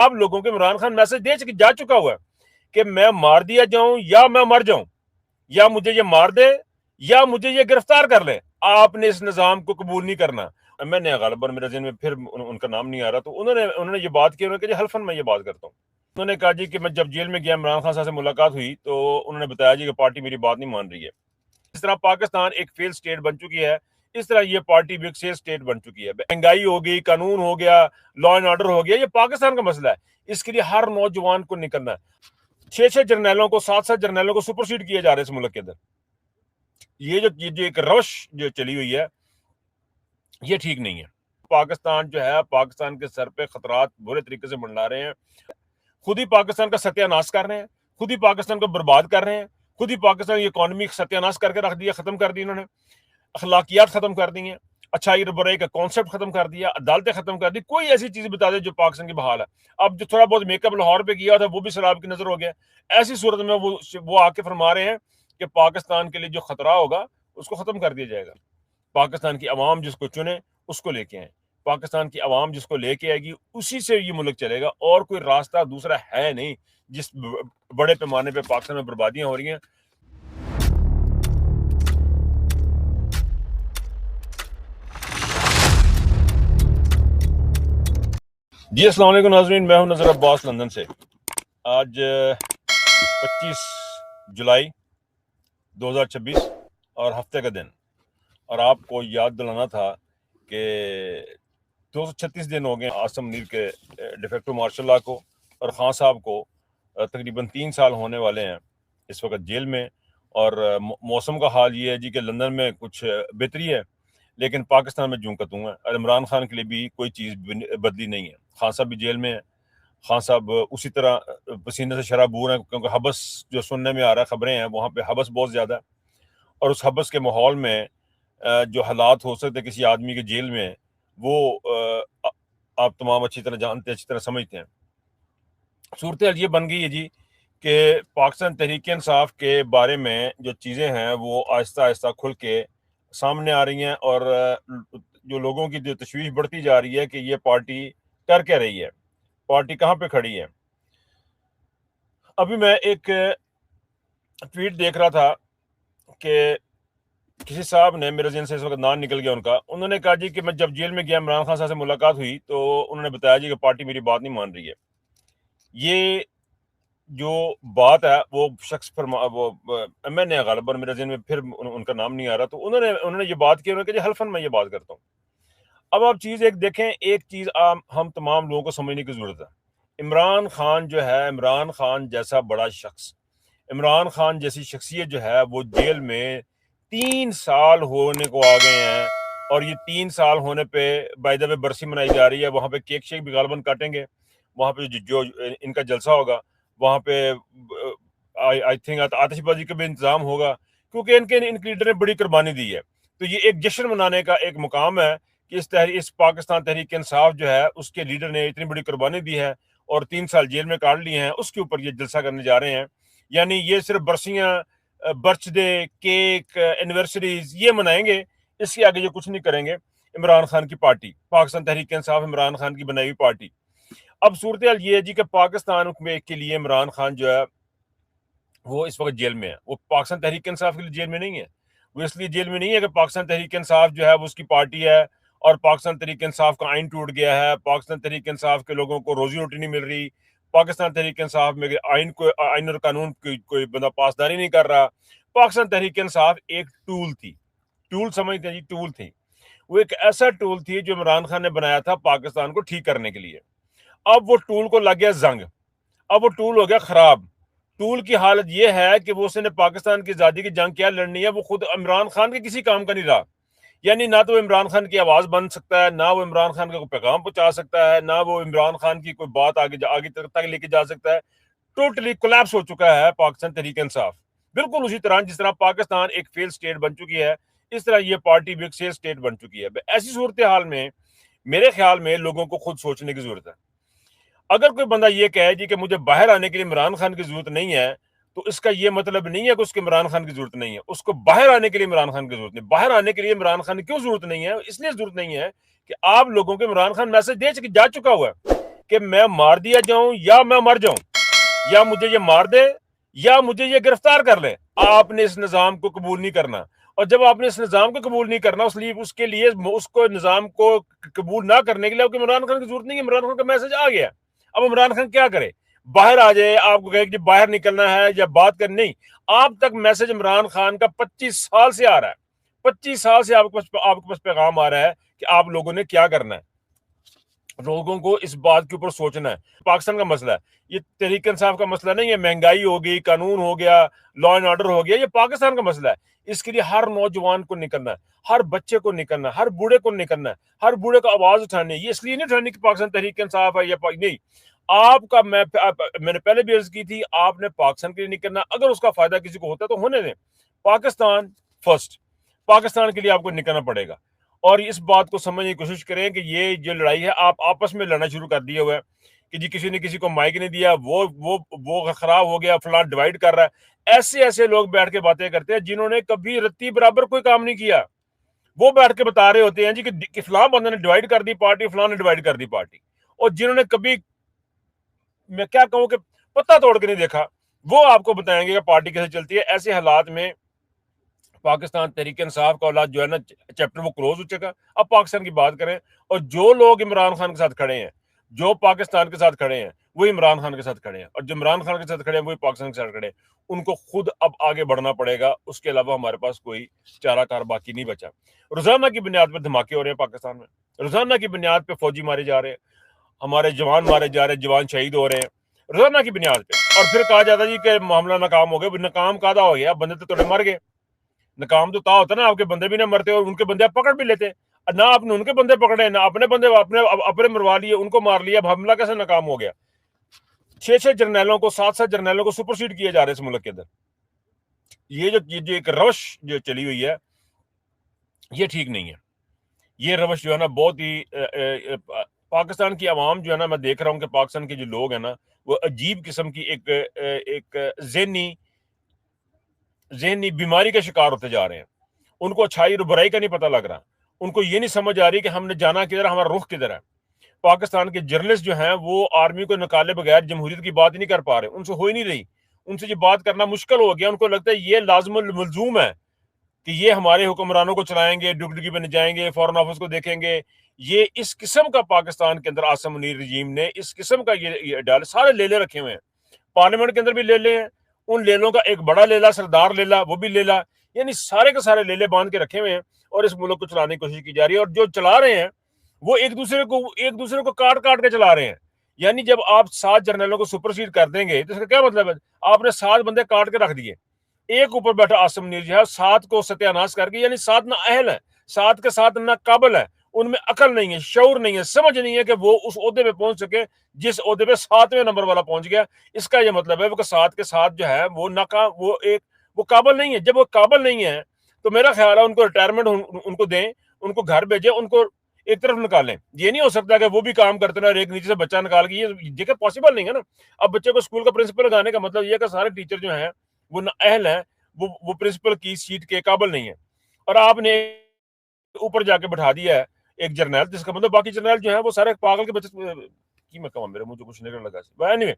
آپ لوگوں کو عمران خان میسج دے جا چکا ہوا ہے کہ میں مار دیا جاؤں یا میں مر جاؤں، یا مجھے یہ مار دے یا مجھے یہ گرفتار کر لے، آپ نے اس نظام کو قبول نہیں کرنا۔ میں نے غالباً میرے ذہن میں پھر ان کا نام نہیں آ رہا، تو انہوں نے یہ بات کی، انہوں نے کہا جی حلفاً میں یہ بات کرتا ہوں۔ انہوں نے کہا جی کہ میں جب جیل میں گیا عمران خان صاحب سے ملاقات ہوئی تو انہوں نے بتایا جی کہ پارٹی میری بات نہیں مان رہی ہے۔ اس طرح پاکستان ایک فیل سٹیٹ بن چکی ہے، اس طرح یہ پارٹی بھی ایک فیل سٹیٹ بن چکی ہے۔ مہنگائی ہو گئی، قانون ہو گیا، لا اینڈ آرڈر ہو گیا، یہ پاکستان کا مسئلہ ہے، اس کے لیے ہر نوجوان کو نکلنا ہے۔ 6 جرنیلوں کو 7 جرنیلوں کو سپر سیڈ کیے جا رہے ہیں اس ملک کے اندر۔ یہ جو ایک روش جو چلی ہوئی ہے یہ ٹھیک نہیں ہے۔ پاکستان جو ہے، پاکستان کے سر پہ خطرات برے طریقے سے منڈلا رہے ہیں، خود ہی پاکستان کا ستیہ ناش کر رہے ہیں، خود ہی پاکستان کو برباد کر رہے ہیں، خود ہی پاکستان کی اکانومی ستیہ ناش کر کے رکھ دیا، ختم کر دی انہوں نے، اخلاقیات ختم کر دی ہیں، اچھائی اور برائی کا کانسیپٹ ختم کر دیا، عدالتیں ختم کر دی۔ کوئی ایسی چیز بتا دے جو پاکستان کی بحال ہے۔ اب جو تھوڑا بہت میک اپ لاہور پہ کیا تھا وہ بھی سیلاب کی نظر ہو گیا۔ ایسی صورت میں وہ آ کے فرما رہے ہیں کہ پاکستان کے لیے جو خطرہ ہوگا اس کو ختم کر دیا جائے گا۔ پاکستان کی عوام جس کو چنے اس کو لے کے آئیں، پاکستان کی عوام جس کو لے کے آئے گی اسی سے یہ ملک چلے گا، اور کوئی راستہ دوسرا ہے نہیں۔ جس بڑے پیمانے پہ پاکستان میں بربادیاں ہو رہی ہیں۔ جی السلام علیکم ناظرین، میں ہوں نذر عباس لندن سے۔ آج 25 جولائی 2026 اور ہفتے کا دن، اور آپ کو یاد دلانا تھا کہ 236 دن ہو گئے عاصم منیر کے ڈیفیکٹو مارشل لا کو، اور خان صاحب کو تقریباً 3 سال ہونے والے ہیں اس وقت جیل میں۔ اور موسم کا حال یہ ہے جی کہ لندن میں کچھ بہتری ہے لیکن پاکستان میں جوں کا توں ہے، اور عمران خان کے لیے بھی کوئی چیز بدلی نہیں ہے۔ خان صاحب بھی جیل میں ہیں، خان صاحب اسی طرح پسینے سے شرابور ہیں، کیونکہ حبس جو سننے میں آ رہا ہے خبریں ہیں وہاں پہ حبس بہت زیادہ ہے، اور اس حبس کے ماحول میں جو حالات ہو سکتے کسی آدمی کے جیل میں، وہ آپ تمام اچھی طرح جانتے ہیں، اچھی طرح سمجھتے ہیں۔ صورتحال یہ بن گئی ہے جی کہ پاکستان تحریک انصاف کے بارے میں جو چیزیں ہیں وہ آہستہ آہستہ کھل کے سامنے آ رہی ہیں، اور جو لوگوں کی جو تشویش بڑھتی جا رہی ہے کہ یہ پارٹی کر کے رہی ہے، پارٹی کہاں پہ کھڑی ہے۔ ابھی میں ایک ٹویٹ دیکھ رہا تھا کہ کسی صاحب نے، میرے ذہن سے اس وقت نام نکل گیا ان کا، انہوں نے کہا جی کہ میں جب جیل میں گیا عمران خان صاحب سے ملاقات ہوئی تو انہوں نے بتایا جی کہ پارٹی میری بات نہیں مان رہی ہے۔ یہ جو بات ہے وہ شخص میں نے غالباً میرے ذہن میں پھر ان کا نام نہیں آ رہا، تو انہوں نے یہ بات کی، انہوں نے کہا جی حلفاً میں یہ بات کرتا ہوں۔ اب آپ چیز ایک دیکھیں، ایک چیز ہم تمام لوگوں کو سمجھنے کی ضرورت ہے۔ عمران خان جو ہے، عمران خان جیسا بڑا شخص، عمران خان جیسی شخصیت جو ہے، وہ جیل میں 3 سال ہونے کو آ گئے ہیں، اور یہ 3 سال ہونے پہ بائی دا وے برسی منائی جا رہی ہے۔ وہاں پہ کیک شیک بھی غالباً کاٹیں گے، وہاں پہ جو ان کا جلسہ ہوگا وہاں پہ آئی تھنک آتش بازی کا بھی انتظام ہوگا، کیونکہ ان لیڈر نے بڑی قربانی دی ہے۔ تو یہ ایک جشن منانے کا ایک مقام ہے کہ اس پاکستان تحریک انصاف جو ہے اس کے لیڈر نے اتنی بڑی قربانی دی ہے اور 3 سال جیل میں کاٹ لیے ہیں، اس کے اوپر یہ جلسہ کرنے جا رہے ہیں۔ یعنی یہ صرف برسیاں، برتھ ڈے، کیک، اینیورسریز یہ منائیں گے، اس کے آگے یہ کچھ نہیں کریں گے۔ عمران خان کی پارٹی، پاکستان تحریک انصاف، عمران خان کی بنائی ہوئی پارٹی۔ اب صورتحال یہ ہے جی کہ پاکستان میں کے لیے عمران خان جو ہے وہ اس وقت جیل میں ہے۔ وہ پاکستان تحریک انصاف کے لیے جیل میں نہیں ہے، وہ اس لیے جیل میں نہیں ہے کہ پاکستان تحریک انصاف جو ہے وہ اس کی پارٹی ہے، اور پاکستان تحریک انصاف کا آئین ٹوٹ گیا ہے، پاکستان تحریک انصاف کے لوگوں کو روزی روٹی نہیں مل رہی، پاکستان تحریک انصاف میں آئین اور قانون کوئی بندہ پاسداری نہیں کر رہا۔ پاکستان تحریک انصاف ایک ٹول تھی، ٹول سمجھتے ہیں جی، ٹول تھی۔ وہ ایک ایسا ٹول تھی جو عمران خان نے بنایا تھا پاکستان کو ٹھیک کرنے کے لیے۔ اب وہ ٹول کو لگ گیا زنگ، اب وہ ٹول ہو گیا خراب۔ ٹول کی حالت یہ ہے کہ وہ اس نے پاکستان کی آزادی کی جنگ کیا لڑنی ہے، وہ خود عمران خان کے کسی کام کا نہیں رہا۔ یعنی نہ تو وہ عمران خان کی آواز بن سکتا ہے، نہ وہ عمران خان کا کوئی پیغام پہنچا سکتا ہے، نہ وہ عمران خان کی کوئی بات آگے تک لے کے جا سکتا ہے۔ ٹوٹلی کولیپس ہو چکا ہے پاکستان تحریک انصاف۔ بالکل اسی طرح جس طرح پاکستان ایک فیل سٹیٹ بن چکی ہے، اس طرح یہ پارٹی بھی ایک فیل سٹیٹ بن چکی ہے۔ ایسی صورتحال میں میرے خیال میں لوگوں کو خود سوچنے کی ضرورت ہے۔ اگر کوئی بندہ یہ کہے جی کہ مجھے باہر آنے کے لیے عمران خان کی ضرورت نہیں ہے، تو اس کا یہ مطلب نہیں ہے کہ اس کو عمران خان کی ضرورت نہیں ہے، اس کو باہر آنے کے لیے عمران خان کی ضرورت نہیں۔ باہر آنے کے لیے عمران خان کی کیوں ضرورت نہیں ہے؟ اس لیے ضرورت نہیں ہے کہ آپ لوگوں کو عمران خان میسج دے جا چکا ہوا ہے کہ میں مار دیا جاؤں یا میں مر جاؤں, یا مجھے یہ مار دے یا مجھے یہ گرفتار کر لے. آپ نے اس نظام کو قبول نہیں کرنا, اور جب آپ نے اس نظام کو قبول نہیں کرنا اس کے لیے اس کو نظام کو قبول نہ کرنے کے لیے آپ کو عمران خان کی ضرورت نہیں ہے. عمران خان کا میسج آ گیا. اب عمران خان کیا کرے؟ باہر آ جائے, آپ کو کہے کہ باہر نکلنا ہے یا بات کرنی, نہیں. آپ تک میسج عمران خان کا 25 سال سے آ رہا ہے, 25 سال سے آپ کے پاس پیغام آ رہا ہے کہ آپ لوگوں نے کیا کرنا ہے. لوگوں کو اس بات کے اوپر سوچنا ہے. پاکستان کا مسئلہ ہے, یہ تحریک انصاف کا مسئلہ نہیں ہے. مہنگائی ہو گئی, قانون ہو گیا, لا اینڈ آرڈر ہو گیا, یہ پاکستان کا مسئلہ ہے. اس کے لیے ہر نوجوان کو نکلنا ہے, ہر بچے کو نکلنا ہے, ہر بوڑھے کو نکلنا ہے, ہر بوڑھے کو آواز اٹھانی ہے. یہ اس لیے نہیں اٹھانی کہ پاکستان تحریک انصاف ہے یا نہیں. آپ کا میں نے پہلے بھی عرض کی تھی, آپ نے پاکستان کے لیے نکلنا. اگر اس کا فائدہ کسی کو ہوتا ہے تو ہونے دیں. پاکستان فرسٹ, پاکستان کے لیے آپ کو نکلنا پڑے گا. اور اس بات کو سمجھنے کی کوشش کریں کہ یہ جو لڑائی ہے, آپ آپس میں لڑنا شروع کر دیا ہوا ہے کہ جی کسی نے کسی کو مائک نہیں دیا, وہ خراب ہو گیا, فلاں ڈیوائیڈ کر رہا ہے. ایسے لوگ بیٹھ کے باتیں کرتے ہیں جنہوں نے کبھی رتی برابر کوئی کام نہیں کیا. وہ بیٹھ کے بتا رہے ہوتے ہیں جی کہ فلاں بندے نے ڈیوائیڈ کر دی پارٹی, فلاں نے ڈیوائیڈ کر دی پارٹی. اور جنہوں نے کبھی, میں کیا کہوں کہ پتہ توڑ کے نہیں دیکھا, وہ آپ کو بتائیں گے کہ پارٹی کیسے چلتی ہے. ایسے حالات میں پاکستان تحریک انصاف کا اولاد جو ہے نا, چیپٹر وہ کلوز ہو چکا. اب پاکستان کی بات کریں, اور جو لوگ عمران خان کے ساتھ کھڑے ہیں, جو پاکستان کے ساتھ کھڑے ہیں, وہی عمران خان کے ساتھ کھڑے ہیں, اور جو عمران خان کے ساتھ کھڑے ہیں وہی پاکستان کے ساتھ کھڑے ہیں. ان کو خود اب آگے بڑھنا پڑے گا. اس کے علاوہ ہمارے پاس کوئی چارہ کار باقی نہیں بچا. روزانہ کی بنیاد پہ دھماکے ہو رہے ہیں پاکستان میں, روزانہ کی بنیاد پہ فوجی مارے جا رہے ہیں, ہمارے جوان مارے جا رہے ہیں, جوان شہید ہو رہے ہیں روزانہ کی بنیاد پہ. اور پھر کہا جاتا ہے جی کہ معاملہ ناکام ہو گیا. ناکام کہاں ہو گیا؟ بندے تو تھوڑے مر گئے. ناکام تو تا ہوتا نا آپ کے بندے بھی نہ مرتے اور ان کے بندے آپ پکڑ بھی لیتے. نہ آپ نے ان کے بندے پکڑے, نہ اپنے بندے اپنے مروا لیے, ان کو مار لیا. اب حملہ کیسے ناکام ہو گیا؟ 6 جرنیلوں کو, 7 جرنیلوں کو سپر سیڈ کیے جا رہے ہیں اس ملک کے اندر. یہ جو ایک روش جو چلی ہوئی ہے یہ ٹھیک نہیں ہے. یہ روش جو ہے نا بہت ہی پاکستان کی عوام جو ہے نا, میں دیکھ رہا ہوں کہ پاکستان کے جو لوگ ہیں نا, وہ عجیب قسم کی ایک ذہنی بیماری کا شکار ہوتے جا رہے ہیں. ان کو اچھائی اور برائی کا نہیں پتہ لگ رہا. ان کو یہ نہیں سمجھ آ رہی کہ ہم نے جانا کدھر, ہمارا رخ کدھر ہے. پاکستان کے جرنلسٹ جو ہیں وہ آرمی کو نکالے بغیر جمہوریت کی بات ہی نہیں کر پا رہے. ان سے ہو ہی نہیں رہی. ان سے یہ بات کرنا مشکل ہو گیا. ان کو لگتا ہے یہ لازم الملزوم ہے کہ یہ ہمارے حکمرانوں کو چلائیں گے, ڈگڈگی بن جائیں گے, فورن آفس کو دیکھیں گے. یہ اس قسم کا پاکستان کے اندر عاصم منیر رجیم نے اس قسم کا یہ ڈال سارے لیلے رکھے ہوئے ہیں. پارلیمنٹ کے اندر بھی لیلے ہیں. ان لیلوں کا ایک بڑا لیلا سردار لیلا, وہ بھی لیلا. یعنی سارے کے سارے لیلے باندھ کے رکھے ہوئے ہیں اور اس ملک کو چلانے کی کوشش کی جا رہی ہے. اور جو چلا رہے ہیں وہ ایک دوسرے کو کاٹ کے چلا رہے ہیں. یعنی جب آپ 7 جرنیلوں کو سپر سیڈ کر دیں گے تو اس کا کیا مطلب ہے؟ آپ نے 7 بندے کاٹ کے رکھ دیے. ایک اوپر بیٹھا عاصم منیر جو ہے 7 کو ستیہ ناش کر کے, یعنی 7 نہ اہل ہے, 7 کے 7 نہ قابل ہے, ان میں عقل نہیں ہے, شعور نہیں ہے, سمجھ نہیں ہے کہ وہ اس عہدے پہ پہنچ سکے جس عہدے پہ 7ویں نمبر والا پہنچ گیا. اس کا یہ مطلب ہے وہ 7 کے 7 جو ہے وہ قابل نہیں ہے. جب وہ قابل نہیں ہے تو میرا خیال ہے ان کو ریٹائرمنٹ ان کو دیں, ان کو گھر بھیجیں, ان کو ایک طرف نکالیں. یہ نہیں ہو سکتا کہ وہ بھی کام کرتے رہے اور ایک نیچے سے بچہ نکال کے, یہ دیکھیں پاسبل نہیں ہے نا. اب بچے کو اسکول کا پرنسپل لگانے کا مطلب یہ کہ سارے ٹیچر جو ہیں وہ نہ اہل ہیں, وہ پرنسپل کی سیٹ کے قابل نہیں ہے. اور آپ نے اوپر جا کے بٹھا دیا ہے ایک جرنیل, جس کا مطلب باقی جرنیل جو ہیں وہ سارے پاگل کے بچے کی. میں کہوں میرے مجھے کچھ نکلنے لگا. اینی وے,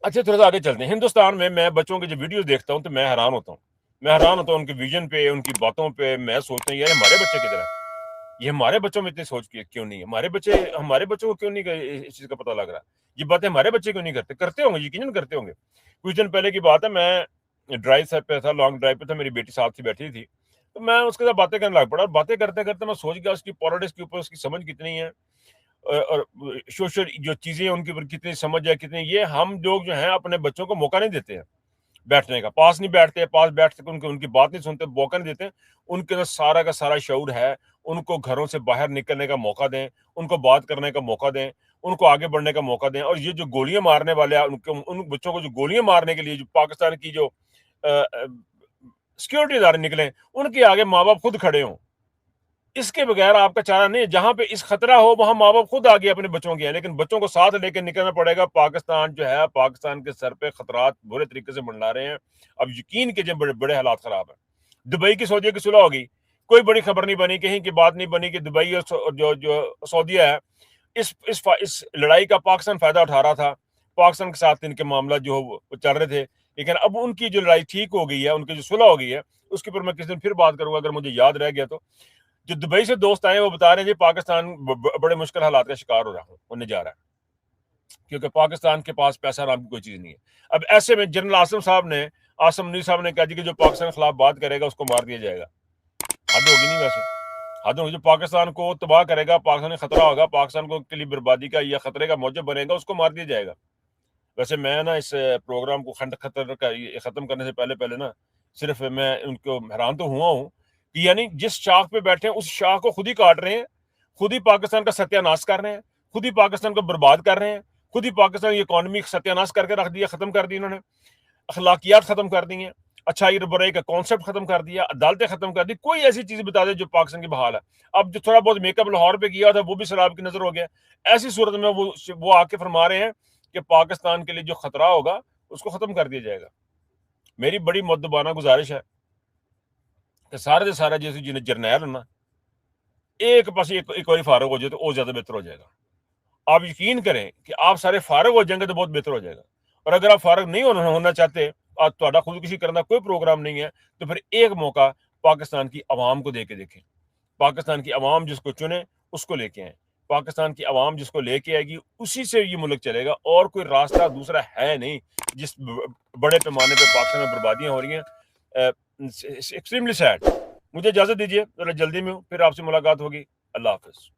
اچھا تھوڑا سا آگے چلتے ہیں. ہندوستان میں میں بچوں کے جو ویڈیوز دیکھتا ہوں تو میں حیران ہوتا ہوں ان کے ویژن پہ, ان کی باتوں پہ. میں سوچتا ہوں یار ہمارے بچے کدھر ہیں, یہ ہمارے بچوں میں اتنی سوچ کیوں نہیں ہے, ہمارے بچوں کو کیوں نہیں اس چیز کا پتہ لگ رہا. یہ باتیں ہمارے بچے کیوں نہیں کرتے ہوں گے, یقیناً کرتے ہوں گے. کچھ دن پہلے کی بات ہے, میں ڈرائیو پہ تھا, لانگ ڈرائیو پہ تھا, میری بیٹی ساتھ سے بیٹھی تھی, تو میں اس کے ساتھ باتیں کرنے لگ پڑا. باتیں کرتے کرتے میں سوچ گیا اس کی پالیٹکس کے اوپر اس کی سمجھ کتنی ہے, اور سوشل جو چیزیں ان کے اوپر کتنی سمجھ ہے کتنی. یہ ہم لوگ جو ہیں اپنے بچوں کو موقع نہیں دیتے ہیں بیٹھنے کا, پاس نہیں بیٹھتے, پاس بیٹھ کے ان کی بات نہیں سنتے, موقع نہیں دیتے. ان کے اندر سارا کا سارا شعور ہے. ان کو گھروں سے باہر نکلنے کا موقع دیں, ان کو بات کرنے کا موقع دیں, ان کو آگے بڑھنے کا موقع دیں. اور یہ جو گولیاں مارنے والے ہیں, ان بچوں کو جو گولیاں مارنے کے لیے جو پاکستان کی جو سیکورٹی ادارے نکلیں, ان کے آگے ماں باپ خود کھڑے ہوں. اس کے بغیر آپ کا چارہ نہیں. جہاں پہ اس خطرہ ہو وہاں ماں باپ خود آگے اپنے بچوں کے ہیں, لیکن بچوں کو ساتھ لے کے نکلنا پڑے گا. پاکستان جو ہے, پاکستان کے سر پہ خطرات برے طریقے سے منڈلا رہے ہیں. اب یقین کیجئے بڑے حالات خراب ہیں. دبئی کی سعودیہ کی صلح ہوگی, کوئی بڑی خبر نہیں بنی, کہیں کی بات نہیں بنی کہ دبئی اور جو سعودیہ ہے اس لڑائی کا پاکستان فائدہ اٹھا رہا تھا، پاکستان کے ساتھ ان کے معاملات جو وہ چل رہے تھے، لیکن اب ان کی جو لڑائی ٹھیک ہو گئی ہے، ان کی جو صلح ہو گئی ہے، اس کے اوپر میں کسی دن پھر بات کروں گا اگر مجھے یاد رہ گیا تو۔ جو دبئی سے دوست آئے وہ بتا رہے ہیں جی پاکستان بڑے مشکل حالات کا شکار ہو رہا ہونے جا رہا ہے، کیونکہ پاکستان کے پاس پیسہ نام کی کوئی چیز نہیں ہے۔ اب ایسے میں جنرل آصم منیر صاحب نے کہا جی کہ جو پاکستان کے خلاف بات کرے گا اس کو مار دیا جائے گا۔ حد ہوگی نہیں ویسے، حد ہوگی، جو پاکستان کو تباہ کرے گا، پاکستان کا خطرہ ہوگا، پاکستان کو کے لیے بربادی کا یا خطرے کا موجب بنے گا، اس کو مار دیا جائے گا۔ ویسے میں نا اس پروگرام کو ختم کرنے سے پہلے نا صرف میں ان کو حیران تو ہوا ہوں کہ یعنی جس شاخ پہ بیٹھے ہیں اس شاخ کو خود ہی کاٹ رہے ہیں، خود ہی پاکستان کا ستیہ ناش کر رہے ہیں، خود ہی پاکستان کو برباد کر رہے ہیں، خود ہی پاکستان کی اکانومی ستیہ ناش کر کے رکھ دیا، ختم کر دی انہوں نے، اخلاقیات ختم کر دی ہیں، اچھائی اور برائی کا کانسیپٹ ختم کر دیا، عدالتیں ختم کر دی۔ کوئی ایسی چیز بتا دے جو پاکستان کی بحال ہے۔ اب جو تھوڑا بہت میک اپ لاہور پہ کیا تھا وہ بھی سیلاب کی نظر ہو گیا۔ ایسی صورت میں وہ آ کے فرما رہے ہیں کہ پاکستان کے لیے جو خطرہ ہوگا اس کو ختم کر دیا جائے گا۔ میری بڑی مؤدبانہ گزارش ہے کہ سارے سے سارا جیسے جنہیں جرنیل ہونا ایک پاس ایک بار فارغ ہو جائے تو وہ زیادہ بہتر ہو جائے گا۔ آپ یقین کریں کہ آپ سارے فارغ ہو جائیں گے تو بہت بہتر ہو جائے گا، اور اگر آپ فارغ نہیں ہونا چاہتے، آپ خودکشی کرنا کوئی پروگرام نہیں ہے، تو پھر ایک موقع پاکستان کی عوام کو دے کے دیکھیں۔ پاکستان کی عوام جس کو چنے اس کو لے کے آئیں، پاکستان کی عوام جس کو لے کے آئے گی اسی سے یہ ملک چلے گا، اور کوئی راستہ دوسرا ہے نہیں۔ جس بڑے پیمانے پہ پاکستان میں بربادیاں ہو رہی ہیں، ایکسٹریملی سیڈ۔ مجھے اجازت دیجیے، ذرا جلدی میں ہوں، پھر آپ سے ملاقات ہوگی۔ اللہ حافظ۔